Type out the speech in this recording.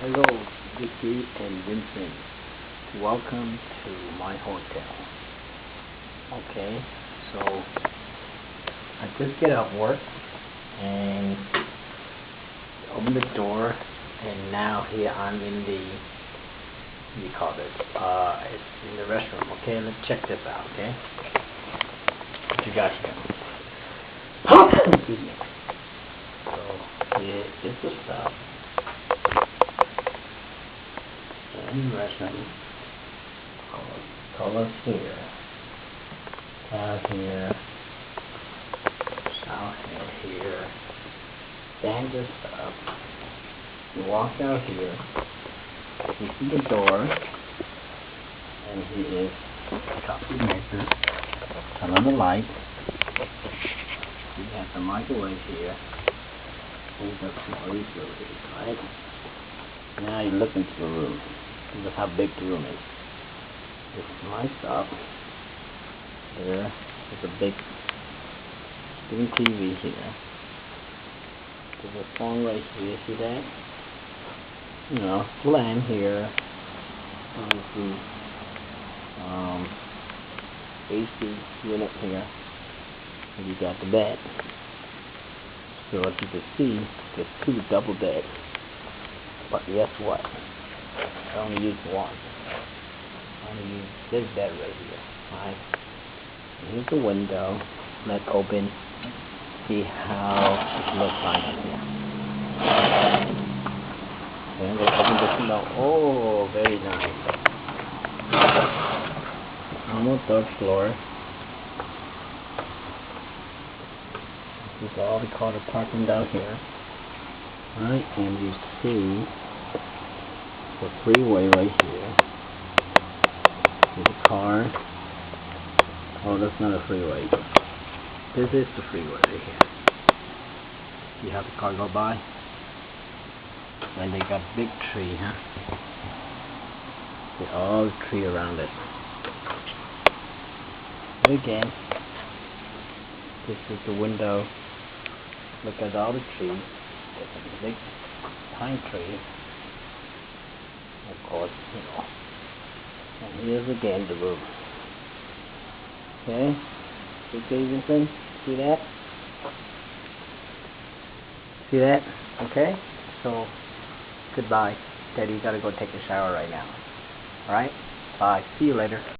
Hello, Vicky and Vincent. Welcome to my hotel. Okay, so I just get off work and open the door, and now here I'm in the, what do you call this? It's in the restroom. Okay, let's check this out. Okay, what you got here? Excuse me. So here is the stuff. In the restroom. Color here. Towel here. Shower head here. Standard stuff. You walk out here. You see the door. And here is coffee maker. Turn on the light. You have the microwave here. These are small utilities, right? Now you look into the room. This is how big the room is. This is my stuff. There is a big screen TV here. There's a phone right here. See that? You know, lamp here. There's the AC unit here. And you got the bed. So as you can see, there's two double beds. But guess what? I only use one. I only use this bed right here. Alright? Here's the window. Let's open. See how it looks like here. Okay, I'm going to open this window. Oh, very nice. Normal third floor. This is all we call the parking down here. Alright, and you see the freeway right here. There's a car. Oh, that's not a freeway. This is the freeway right here. See how the car go by? And they got a big tree, huh? See all the tree around it. And again, this is the window. Look at all the trees. There's a big pine tree. Of course, you know. And here's again the room. Okay? Okay, Vincent? See that? See that? Okay? So, goodbye. Daddy, you gotta go take a shower right now. Alright? Bye. See you later.